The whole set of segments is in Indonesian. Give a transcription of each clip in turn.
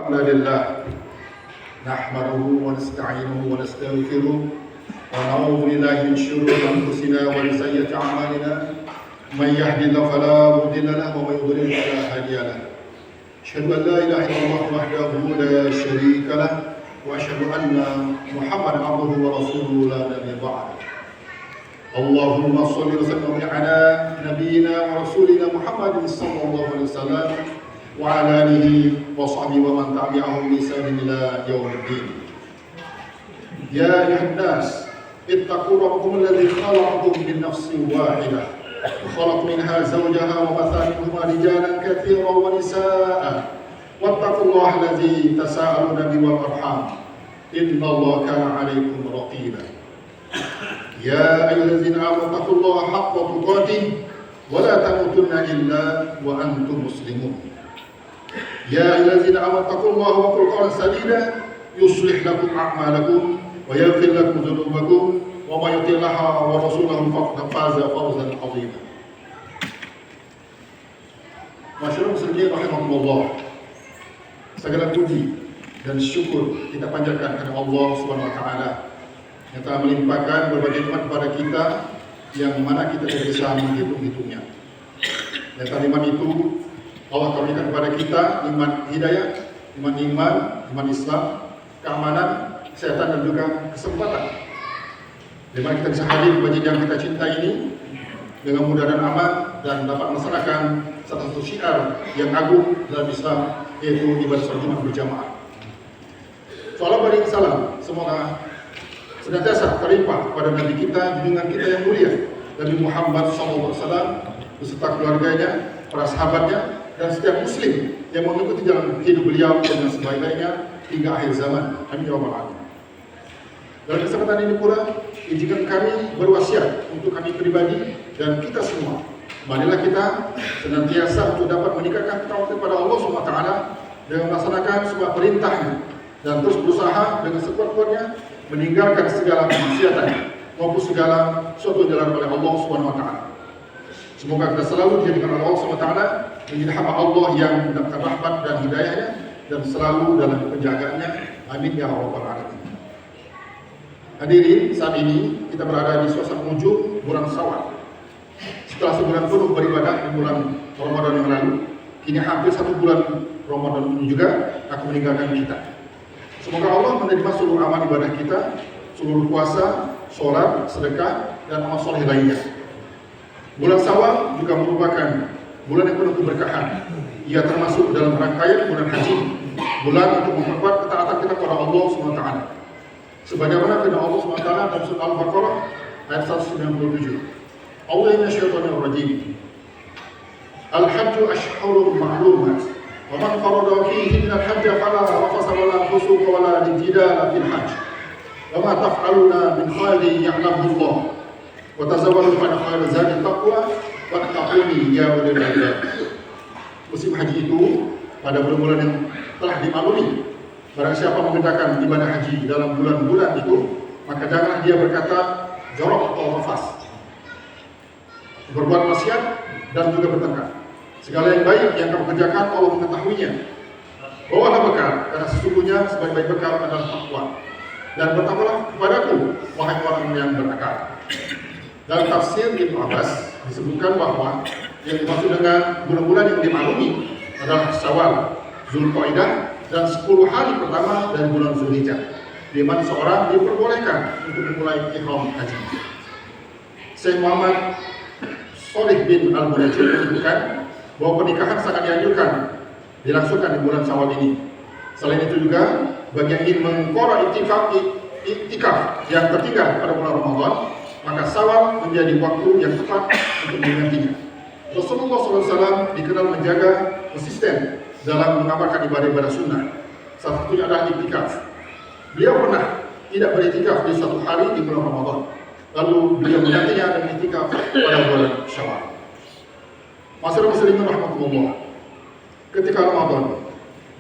الحمد لله نحمده ونستعينه ونستغفره ونعوذ بالله من شرور انفسنا ومن سيئات اعمالنا من يهد الله فلا مضل له ومن يضلل فلا هادي له اشهد ان لا اله الا الله وحده لا شريك له واشهد ان محمدا عبده ورسوله لا نبي بعده اللهم صل وسلم على نبينا ورسولنا محمد صلى الله عليه وسلم وعلى آله وصحبه ومن تبعهم بإحسان إلى يوم الدين. يا أيها الناس اتقوا ربكم الذي خلقكم من نفس واحدة وخلق منها زوجها وبث منهما رجالا كثيرا ونساء واتقوا الله الذي تساءلون به والأرحام إن الله كان عليكم رقيبا. يا أيها الذين آمنوا اتقوا الله حق تقاته ولا تموتن إلا وأنتم مسلمون. يا أيها الذين آمنوا اتقوا الله وقولوا قولا سديدا يصلح لكم أعمالكم ويغفر لكم ذنوبكم ومن يطع الله ورسوله فقد فاز فوزا عظيما. Masyarakat muslimin rahimakumullah. Segala puji dan syukur kita panjatkan kepada Allah Subhanahu wa taala yang telah melimpahkan berbagai nikmat kepada kita yang mana kita tidak bisa menghitung-hitungnya. Dan nikmat itu Allah berikan kepada kita nikmat hidayah, nikmat iman, nikmat Islam, keamanan, kesehatan dan juga kesempatan. Di mana kita bisa hadir di masjid yang kita cintai ini dengan mudah dan aman dan dapat melaksanakan satu syiar yang agung dalam Islam, yaitu ibadah salat Jumat berjamaah. Salam bagi salam semoga senantiasa terlimpah kepada Nabi kita, junjungan kita yang mulia, Nabi Muhammad SAW beserta keluarganya, para sahabatnya, dan setiap muslim yang mengikuti jalan hidup beliau dengan sebaik-baiknya hingga akhir zaman. Amin ya rabbal alamin. Dalam kesempatan ini pula, izinkan kami berwasiat untuk kami pribadi dan kita semua. Marilah kita senantiasa untuk dapat meningkatkan tauhid kepada Allah SWT dengan melaksanakan semua perintahnya dan terus berusaha dengan sekuat-kuatnya meninggalkan segala kemaksiatan maupun segala suatu jalan oleh Allah SWT. Semoga kita selalu dijadikan oleh Allah SWT menjadi hamba Allah yang mendapatkan rahmat dan hidayahnya dan selalu dalam penjagaannya. Amin ya rabbal alamin. Hadirin, saat ini kita berada di suasana ujung bulan Syawal. Setelah sebulan penuh beribadah di bulan Ramadan yang lalu, kini hampir satu bulan Ramadan ini juga akan meninggalkan kita. Semoga Allah menerima seluruh amal ibadah kita, seluruh puasa, sholat, sedekah, dan amal soleh lainnya. Bulan Syawal juga merupakan bulan yang penuh keberkahan. Ia termasuk dalam rangkaian bulan haji, bulan untuk memperkuat ketaatan kita kepada Allah SWT. Sebagaimana firman Allah SWT dalam surah Al-Baqarah ayat 197. Allah minasyaitonir rajim. Al-hajju ashhurun ma'lumat. Wa man farada fihi min al-hajj fala rafasa wala fusuqa wala jidala fil hajj. Wa ma taf'aluna min khairin ya'lamuhu Allah. Wa tazawwadu fa khairu zadi taqwa wattaquni ya ulil albab. Musim haji itu pada bulan-bulan yang telah dimaklumi. Barang siapa mengerjakan ibadah haji dalam bulan-bulan itu, maka janganlah dia berkata jorok atau rafas, berbuat maksiat dan juga bertengkar. Segala yang baik yang kamu kerjakan Allah mengetahuinya. Bawalah bekal, karena sesungguhnya sebaik-baik bekal adalah takwa. Dan bertakwalah kepadaku, wahai orang yang berakal. Dalam tafsir Ibnu Abbas disebutkan bahwa yang dimaksud dengan bulan-bulan yang dimaklumi adalah Syawal, Zulqa'dah, dan 10 hari pertama dari bulan Zulhijjah, di mana seorang diperbolehkan untuk memulai ihram haji. Syekh Muhammad Shalih bin Al-Munajjid menyebutkan bahwa pernikahan sangat dianjurkan dilangsungkan di bulan Syawal ini. Selain itu juga bagi yang ingin mengqara iktikaf yang tertinggal pada bulan Ramadan, maka Syawal menjadi waktu yang tepat untuk menggantinya. Rasulullah SAW dikenal menjaga konsisten dalam mengamalkan ibadah-ibadah sunnah. Salah satunya adalah iktikaf. Beliau pernah tidak beriktikaf di suatu hari di bulan Ramadan, lalu beliau menggantinya dengan iktikaf pada bulan Syawal. Masyarakat muslimin rahmatullah, ketika Ramadan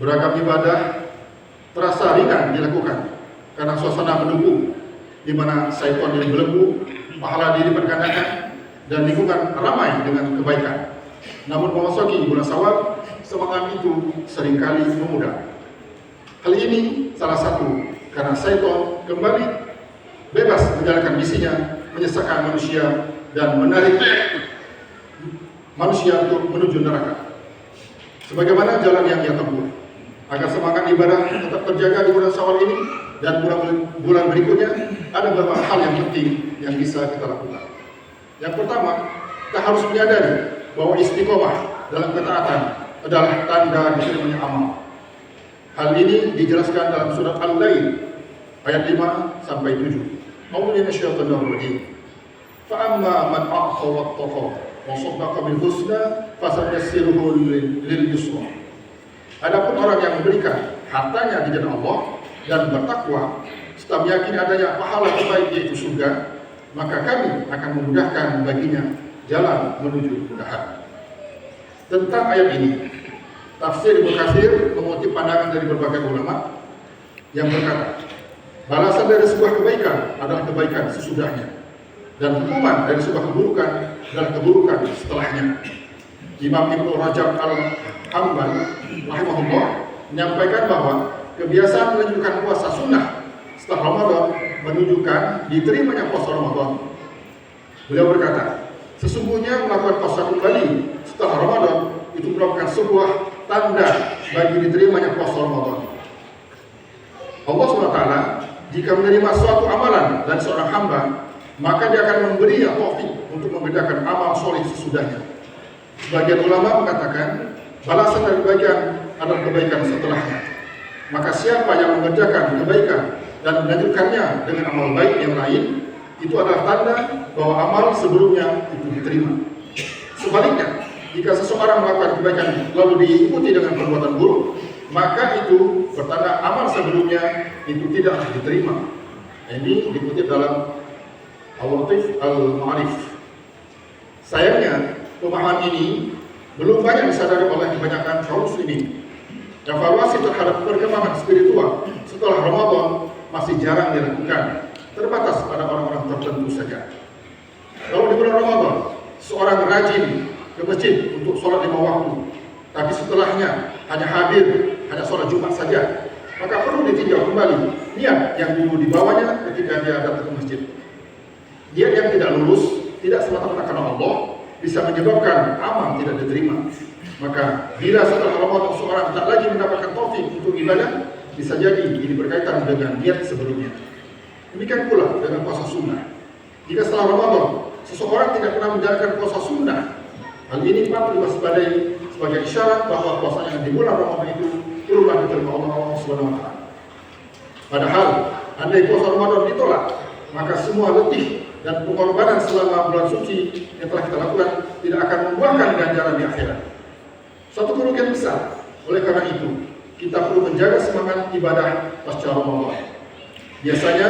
beragam ibadah terasa ringan dilakukan karena suasana mendukung, di mana syaitan yang belenggu, pahala diri bergandakan, dan lingkungan ramai dengan kebaikan. Namun memasuki bulan Syawal, semangat itu seringkali memudar. Hal ini salah satu karena syaitan kembali bebas menjalankan misinya, menyesatkan manusia dan menarik manusia untuk menuju neraka. Sebagaimana jalan yang ia tempuh, agar semangat ibadah tetap terjaga di bulan Syawal ini dan bulan berikutnya, ada beberapa hal yang penting yang bisa kita lakukan. Yang pertama, kita harus menyadari bahwa istiqomah dalam ketaatan adalah tanda diterimanya amal. Hal ini dijelaskan dalam surat Al-Lail ayat 5 sampai 7. A'udzu minasyaitonir rajim. Fa amma man a'ta wattaqa wa saddaqa bil husna fasayassiruhu lil yusra. Adapun orang yang memberikan hartanya di jalan Allah dan bertakwa serta meyakini adanya pahala terbaik yaitu surga, maka kami akan memudahkan baginya jalan menuju kemudahan. Tentang ayat ini, tafsir Ibnu Katsir mengutip pandangan dari berbagai ulama yang berkata, balasan dari sebuah kebaikan adalah kebaikan sesudahnya, dan hukuman dari sebuah keburukan adalah keburukan setelahnya. Imam Ibnu Rajab Al-Hambali rahimahullah menyampaikan bahwa kebiasaan menunjukkan puasa sunnah setelah Ramadan menunjukkan diterimanya puasa Ramadan. Beliau berkata, sesungguhnya melakukan puasa kembali setelah Ramadan itu merupakan sebuah tanda bagi diterimanya puasa Ramadan. Allah SWT jika menerima suatu amalan dan seorang hamba, maka dia akan memberi taufik untuk membedakan amal soleh sesudahnya. Sebagian ulama mengatakan balasan dari kebaikan adalah kebaikan setelahnya. Maka siapa yang mengerjakan kebaikan dan melanjutkannya dengan amal baik yang lain, itu adalah tanda bahwa amal sebelumnya itu diterima. Sebaliknya, jika seseorang melakukan kebaikan lalu diikuti dengan perbuatan buruk, maka itu bertanda amal sebelumnya itu tidak diterima. Ini dikutip dalam Al-Latif Al-Ma'arif. Sayangnya, pemahaman ini belum banyak disadari oleh kebanyakan kaum muslimin. Evaluasi terhadap perkembangan spiritual setelah Ramadan masih jarang dilakukan, terbatas pada orang-orang tertentu saja. Kalau di bulan Ramadan, seorang rajin ke masjid untuk sholat 5 waktu, tapi setelahnya hanya hadir, hanya sholat Jumat saja, maka perlu ditinjau kembali niat yang dulu dibawanya ketika dia datang ke masjid. Niat yang tidak lurus, tidak semata-mata karena Allah, bisa menyebabkan amal tidak diterima. Maka bila setelah Ramadan seorang tak lagi mendapatkan taufik untuk ibadah, bisa jadi ini berkaitan dengan niat sebelumnya. Demikian pula dengan puasa sunnah. Jika setelah Ramadan seseorang tidak pernah menjalankan puasa sunnah, hal ini patut diwaspadai sebagai isyarat bahwa puasa yang di bulan Ramadan itu turunlah diterima Allah Subhanahu wa taala. Padahal andai puasa Ramadan ditolak, maka semua letih dan pengorbanan selama bulan suci yang telah kita lakukan tidak akan membuahkan ganjaran di akhirat. Suatu kerugian besar. Oleh karena itu, kita perlu menjaga semangat ibadah pasca Ramadan. Biasanya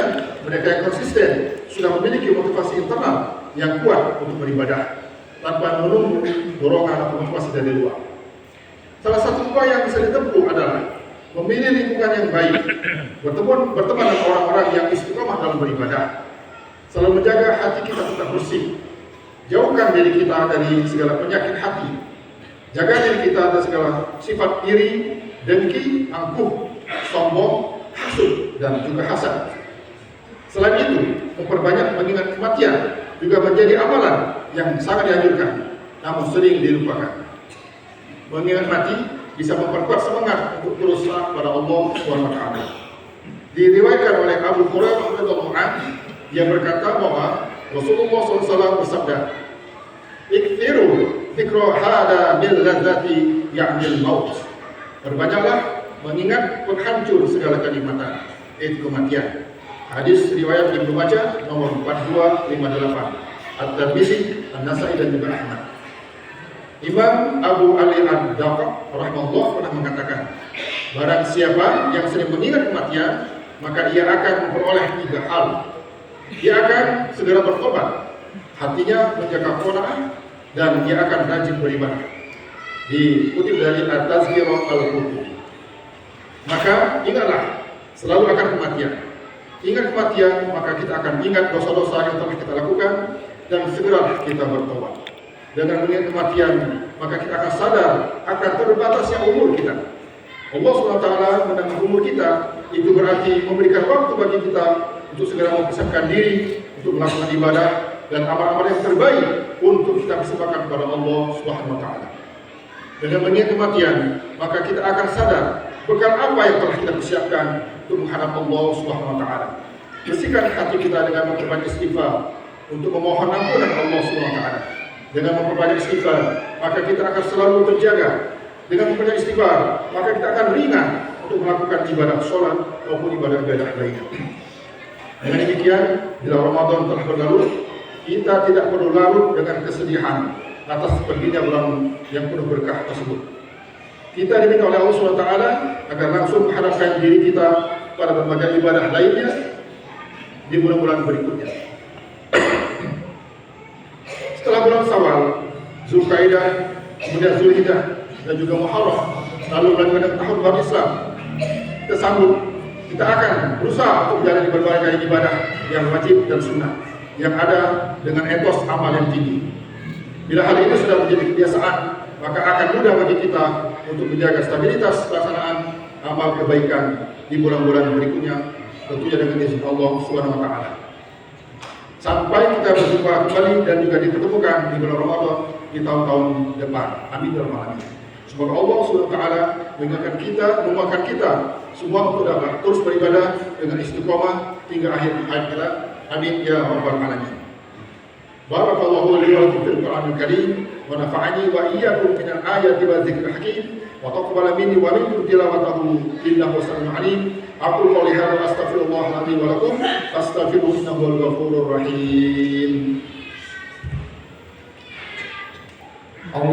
mereka yang konsisten sudah memiliki motivasi internal yang kuat untuk beribadah tanpa menunggu dorongan atau motivasi dari luar. Salah satu upaya yang bisa ditempuh adalah memilih lingkungan yang baik, berteman dengan orang-orang yang istiqomah dalam beribadah, selalu menjaga hati kita tetap bersih, jauhkan diri kita dari segala penyakit hati, jaga diri kita dari segala sifat iri, dengki, angkuh, sombong, hasud, dan juga hasad. Selain itu, memperbanyak mengingat kematian juga menjadi amalan yang sangat dianjurkan, namun sering dilupakan. Mengingat mati bisa memperkuat semangat untuk terus taat pada Allah SWT. Diriwayatkan oleh Abu Hurairah radhiyallahu anhu, dia berkata bahwa Rasulullah SAW bersabda, "Ikthiru dzikra hada bil ladzati ya'nil maut." Berbanyaklah mengingat penghancur segala kenikmatan, yaitu kematian. Hadis riwayat Ibnu Majah nomor 4258, At-Tirmidzi, An-Nasa'i dan juga Ahmad. Imam Abu Ali Ad-Daqaq rahimahullah pernah mengatakan, barang siapa yang sering mengingat kematian, maka ia akan memperoleh 3 hal. Dia akan segera bertobat, hatinya menjaga qanaah, dan dia akan rajin beribadah. Dikutip dari At-Tazkirah Al-Qurtubi. Maka ingatlah selalu akan kematian. Ingat kematian, maka kita akan ingat dosa-dosa yang telah kita lakukan dan segera kita bertobat. Dengan mengingat kematian, maka kita akan sadar akan terbatasnya umur kita. Allah SWT menambah umur kita itu berarti memberikan waktu bagi kita untuk segera mempersiapkan diri untuk melakukan ibadah dan amal-amal yang terbaik untuk kita persembahkan kepada Allah Subhanahu wa taala. Dengan mengingat kematian, maka kita akan sadar bekal apa yang telah kita persiapkan untuk menghadap Allah Subhanahu wa taala. Bersihkan hati kita dengan memperbanyak istighfar untuk memohon ampunan Allah Subhanahu wa taala. Dengan memperbanyak istighfar, maka kita akan selalu terjaga. Dengan memperbanyak istighfar, maka kita akan ringan untuk melakukan ibadah sholat maupun ibadah-ibadah lainnya. Dengan demikian, bila Ramadan telah berlalu, kita tidak perlu larut dengan kesedihan atas perginya bulan yang penuh berkah tersebut. Kita diminta oleh Allah Subhanahu wa taala agar langsung menghadapkan diri kita pada berbagai ibadah lainnya di bulan-bulan berikutnya. Setelah bulan Syawal, Zulkaidah, kemudian Zulhijjah dan juga Muharram, lalu melanjutkan tahun baru Islam, kita sambut, kita akan berusaha untuk menjalani berbagai ibadah yang wajib dan sunnah yang ada dengan etos amal yang tinggi. Bila hal ini sudah menjadi kebiasaan, maka akan mudah bagi kita untuk menjaga stabilitas pelaksanaan amal kebaikan di bulan-bulan berikutnya, tentunya dengan izin Allah Subhanahu wa taala. Sampai kita berjumpa kembali dan juga dipertemukan di bulan Ramadan di tahun-tahun depan. Amin ya rabbal alamin. Semoga Allah Subhanahu wa taala menguatkan kita semua untuk dapat terus beribadah dengan istiqomah hingga akhir hayat kita. Amin ya rabbal alamin. Barakallahu li wa lakum fil Qur'anil Karim wa nafa'ani wa iyyakum minal ayati wa dzikril hakim wa taqabbala minni wa minkum tilawatahu innahu samii'un 'aliim. Aqulu qawli hadza wa astaghfirullaha li wa lakum fastaghfiruhu innahu huwal ghafurur rahim.